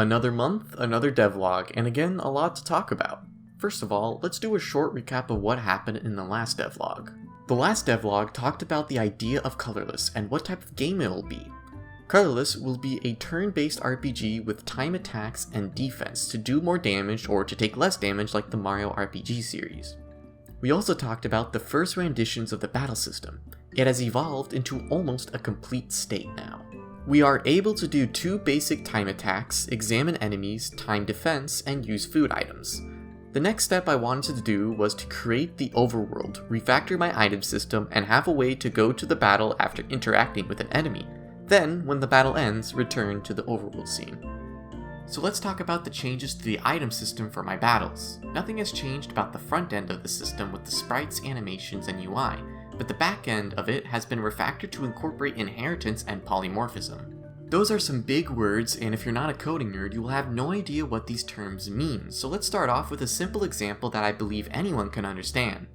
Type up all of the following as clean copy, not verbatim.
Another month, another devlog, and again, a lot to talk about. First of all, let's do a short recap of what happened in the last devlog. The last devlog talked about the idea of Colorless and what type of game it will be. Colorless will be a turn-based RPG with time attacks and defense to do more damage or to take less damage like the Mario RPG series. We also talked about the first renditions of the battle system. It has evolved into almost a complete state now. We are able to do 2 basic time attacks, examine enemies, time defense, and use food items. The next step I wanted to do was to create the Overworld, refactor my item system, and have a way to go to the battle after interacting with an enemy. Then, when the battle ends, return to the Overworld scene. So let's talk about the changes to the item system for my battles. Nothing has changed about the front end of the system with the sprites, animations, and UI, but the back end of it has been refactored to incorporate inheritance and polymorphism. Those are some big words, and if you're not a coding nerd, you will have no idea what these terms mean, so let's start off with a simple example that I believe anyone can understand.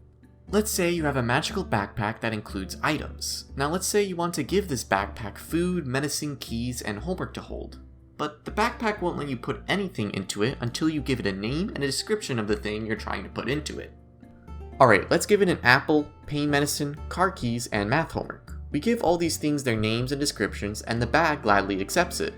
Let's say you have a magical backpack that includes items. Now let's say you want to give this backpack food, medicine, keys, and homework to hold. But the backpack won't let you put anything into it until you give it a name and a description of the thing you're trying to put into it. Alright, let's give it an apple, pain medicine, car keys, and math homework. We give all these things their names and descriptions, and the bag gladly accepts it.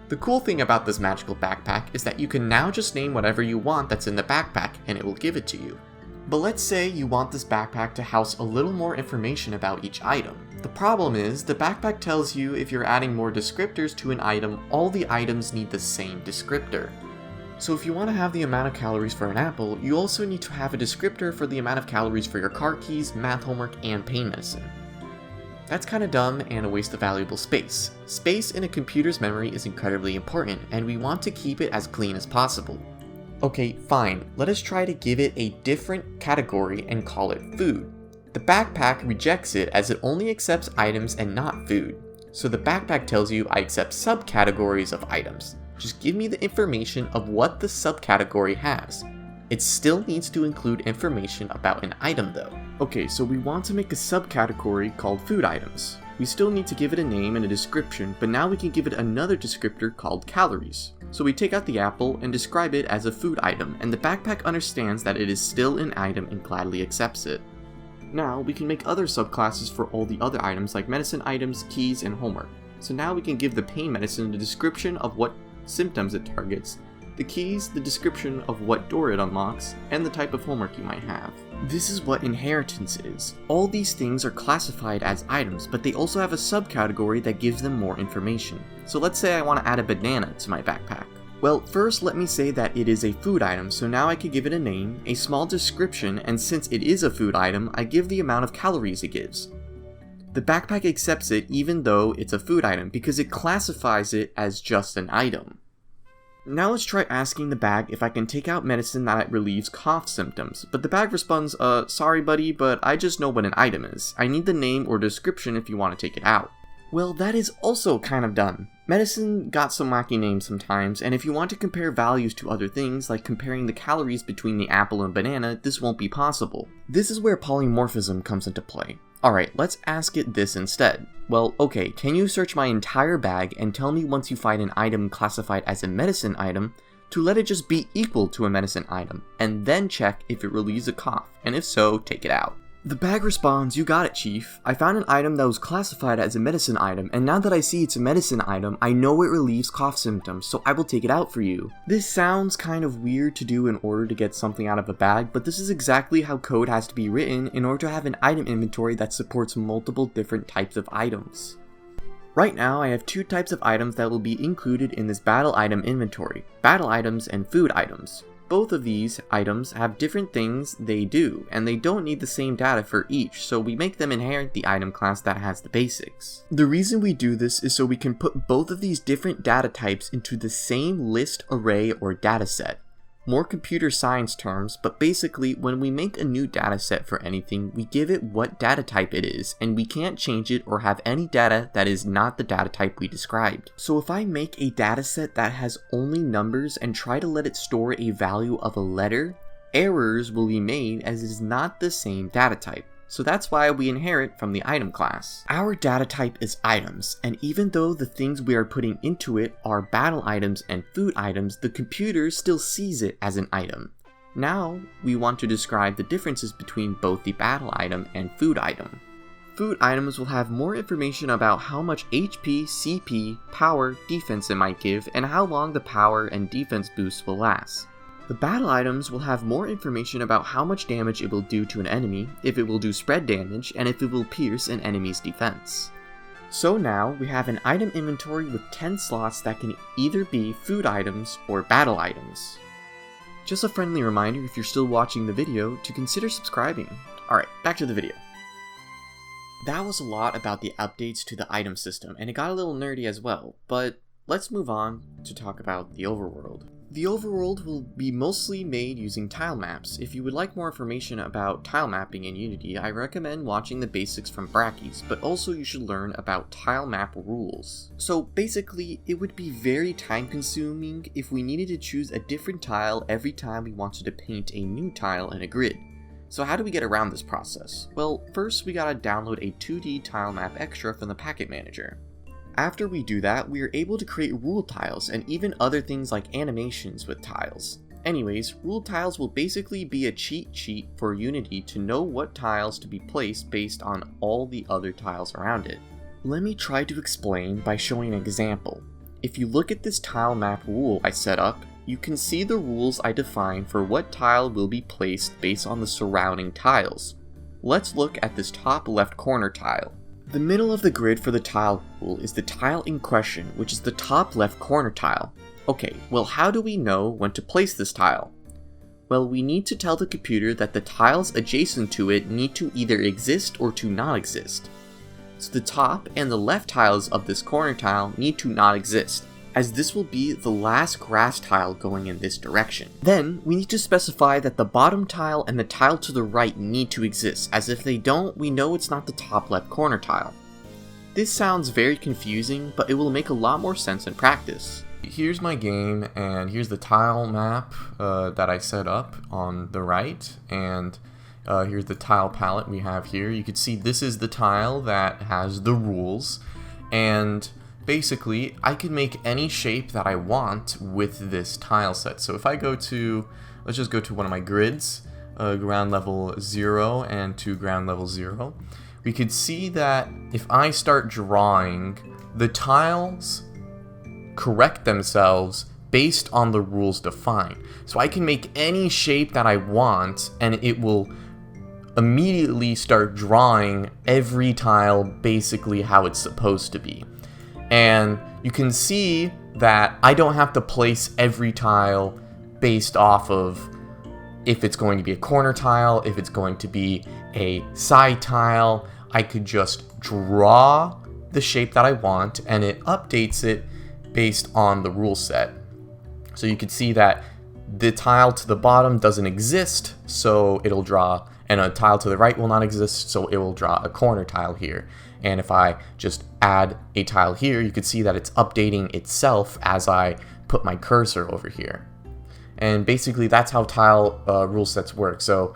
The cool thing about this magical backpack is that you can now just name whatever you want that's in the backpack, and it will give it to you. But let's say you want this backpack to house a little more information about each item. The problem is, the backpack tells you if you're adding more descriptors to an item, all the items need the same descriptor. So if you want to have the amount of calories for an apple, you also need to have a descriptor for the amount of calories for your car keys, math homework, and pain medicine. That's kinda dumb and a waste of valuable space. Space in a computer's memory is incredibly important, and we want to keep it as clean as possible. Okay, fine, let us try to give it a different category and call it food. The backpack rejects it as it only accepts items and not food. So the backpack tells you I accept subcategories of items. Just give me the information of what the subcategory has. It still needs to include information about an item though. Okay, so we want to make a subcategory called food items. We still need to give it a name and a description, but now we can give it another descriptor called calories. So we take out the apple and describe it as a food item, and the backpack understands that it is still an item and gladly accepts it. Now we can make other subclasses for all the other items like medicine items, keys, and homework. So now we can give the pain medicine the description of what symptoms it targets, the keys the description of what door it unlocks, and the type of homework you might have. This is what inheritance is. All these things are classified as items, but they also have a subcategory that gives them more information. So let's say I want to add a banana to my backpack. Well, first let me say that it is a food item, so now I can give it a name, a small description, and since it is a food item, I give the amount of calories it gives. The backpack accepts it even though it's a food item because it classifies it as just an item. Now let's try asking the bag if I can take out medicine that relieves cough symptoms, but the bag responds, sorry buddy, but I just know what an item is. I need the name or description if you want to take it out. Well, that is also kind of dumb. Medicine got some wacky names sometimes, and if you want to compare values to other things, like comparing the calories between the apple and banana, this won't be possible. This is where polymorphism comes into play. Alright, let's ask it this instead. Well, okay, can you search my entire bag and tell me once you find an item classified as a medicine item, to let it just be equal to a medicine item, and then check if it relieves a cough, and if so, take it out. The bag responds, you got it, chief. I found an item that was classified as a medicine item, and now that I see it's a medicine item, I know it relieves cough symptoms, so I will take it out for you. This sounds kind of weird to do in order to get something out of a bag, but this is exactly how code has to be written in order to have an item inventory that supports multiple different types of items. Right now, I have 2 types of items that will be included in this battle item inventory, battle items and food items. Both of these items have different things they do, and they don't need the same data for each, so we make them inherit the item class that has the basics. The reason we do this is so we can put both of these different data types into the same list, array, or dataset. More computer science terms, but basically when we make a new dataset for anything, we give it what data type it is, and we can't change it or have any data that is not the data type we described. So if I make a dataset that has only numbers and try to let it store a value of a letter, errors will be made as it is not the same data type. So that's why we inherit from the item class. Our data type is items, and even though the things we are putting into it are battle items and food items, the computer still sees it as an item. Now, we want to describe the differences between both the battle item and food item. Food items will have more information about how much HP, CP, power, defense it might give, and how long the power and defense boosts will last. The battle items will have more information about how much damage it will do to an enemy, if it will do spread damage, and if it will pierce an enemy's defense. So now, we have an item inventory with 10 slots that can either be food items or battle items. Just a friendly reminder, if you're still watching the video, to consider subscribing. Alright, back to the video. That was a lot about the updates to the item system, and it got a little nerdy as well, but let's move on to talk about the overworld. The overworld will be mostly made using tile maps. If you would like more information about tile mapping in Unity, I recommend watching the basics from Brackeys, but also you should learn about tile map rules. So basically, it would be very time consuming if we needed to choose a different tile every time we wanted to paint a new tile in a grid. So how do we get around this process? Well, first we gotta download a 2D tile map extra from the packet manager. After we do that, we are able to create rule tiles and even other things like animations with tiles. Anyways, rule tiles will basically be a cheat sheet for Unity to know what tiles to be placed based on all the other tiles around it. Let me try to explain by showing an example. If you look at this tile map rule I set up, you can see the rules I define for what tile will be placed based on the surrounding tiles. Let's look at this top left corner tile. The middle of the grid for the tile rule is the tile in question, which is the top left corner tile. Okay, well how do we know when to place this tile? Well, we need to tell the computer that the tiles adjacent to it need to either exist or to not exist. So the top and the left tiles of this corner tile need to not exist, as this will be the last grass tile going in this direction. Then, we need to specify that the bottom tile and the tile to the right need to exist, as if they don't, we know it's not the top left corner tile. This sounds very confusing, but it will make a lot more sense in practice. Here's my game, and here's the tile map that I set up on the right, and here's the tile palette we have here. You can see this is the tile that has the rules, and basically, I can make any shape that I want with this tile set. So if I go to, let's just go to one of my grids, ground level 0 and to ground level 0, we could see that if I start drawing, the tiles correct themselves based on the rules defined. So I can make any shape that I want, and it will immediately start drawing every tile basically how it's supposed to be. And you can see that I don't have to place every tile based off of if it's going to be a corner tile, if it's going to be a side tile. I could just draw the shape that I want and it updates it based on the rule set. So you can see that the tile to the bottom doesn't exist, so it'll draw, and a tile to the right will not exist, so it will draw a corner tile here. And if I just add a tile here, you can see that it's updating itself as I put my cursor over here. And basically that's how tile rule sets work. So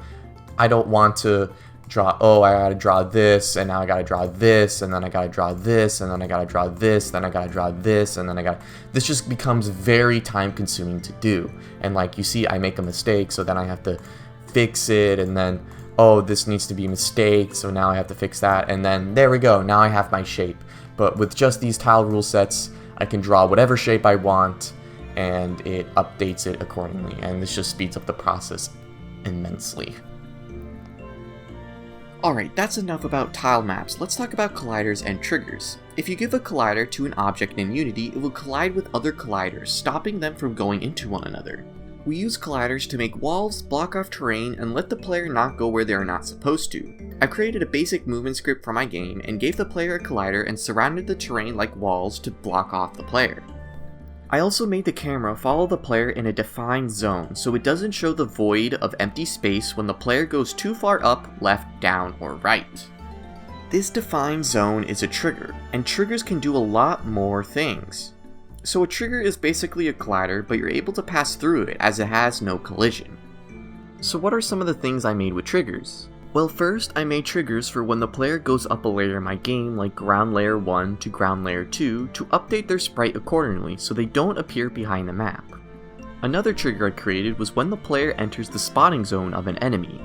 I don't want to draw, oh, I gotta draw this, and now I gotta draw this, and then I gotta draw this, and then I gotta draw this, then I gotta draw this, and then I gotta... This just becomes very time consuming to do. And like you see, I make a mistake, so then I have to fix it, and then, oh, this needs to be a mistake, so now I have to fix that, and then there we go, now I have my shape. But with just these tile rule sets, I can draw whatever shape I want, and it updates it accordingly, and this just speeds up the process immensely. Alright, that's enough about tile maps. Let's talk about colliders and triggers. If you give a collider to an object in Unity, it will collide with other colliders, stopping them from going into one another. We use colliders to make walls, block off terrain, and let the player not go where they are not supposed to. I created a basic movement script for my game and gave the player a collider and surrounded the terrain like walls to block off the player. I also made the camera follow the player in a defined zone, so it doesn't show the void of empty space when the player goes too far up, left, down, or right. This defined zone is a trigger, and triggers can do a lot more things. So a trigger is basically a collider, but you're able to pass through it as it has no collision. So what are some of the things I made with triggers? Well, first, I made triggers for when the player goes up a layer in my game, like ground layer 1 to ground layer 2, to update their sprite accordingly so they don't appear behind the map. Another trigger I created was when the player enters the spotting zone of an enemy.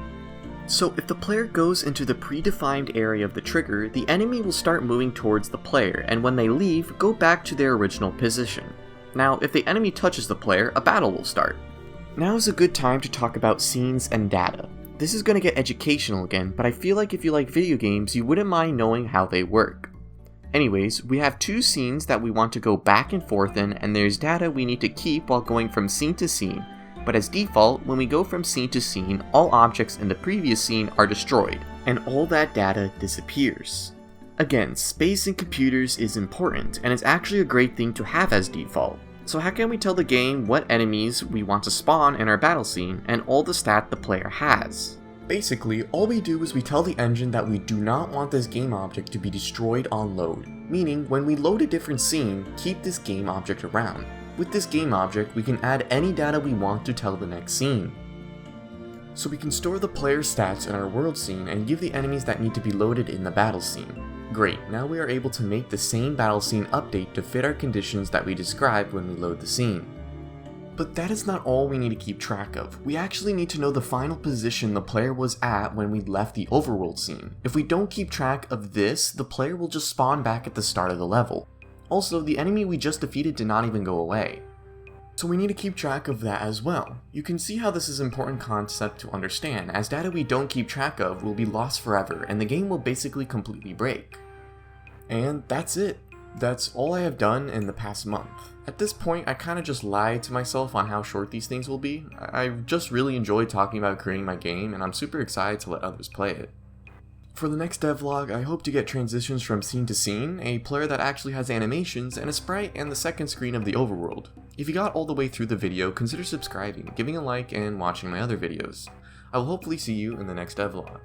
So if the player goes into the predefined area of the trigger, the enemy will start moving towards the player, and when they leave, go back to their original position. Now, if the enemy touches the player, a battle will start. Now is a good time to talk about scenes and data. This is going to get educational again, but I feel like if you like video games, you wouldn't mind knowing how they work. Anyways, we have two scenes that we want to go back and forth in, and there's data we need to keep while going from scene to scene. But as default, when we go from scene to scene, all objects in the previous scene are destroyed, and all that data disappears. Again, space in computers is important, and it's actually a great thing to have as default. So how can we tell the game what enemies we want to spawn in our battle scene, and all the stat the player has? Basically, all we do is we tell the engine that we do not want this game object to be destroyed on load, meaning when we load a different scene, keep this game object around. With this game object, we can add any data we want to tell the next scene. So we can store the player's stats in our world scene and give the enemies that need to be loaded in the battle scene. Great, now we are able to make the same battle scene update to fit our conditions that we described when we load the scene. But that is not all we need to keep track of. We actually need to know the final position the player was at when we left the overworld scene. If we don't keep track of this, the player will just spawn back at the start of the level. Also, the enemy we just defeated did not even go away. So we need to keep track of that as well. You can see how this is an important concept to understand, as data we don't keep track of will be lost forever and the game will basically completely break. And that's it. That's all I have done in the past month. At this point, I kind of just lied to myself on how short these things will be. I just really enjoyed talking about creating my game, and I'm super excited to let others play it. For the next devlog, I hope to get transitions from scene to scene, a player that actually has animations, and a sprite and the second screen of the overworld. If you got all the way through the video, consider subscribing, giving a like, and watching my other videos. I will hopefully see you in the next devlog.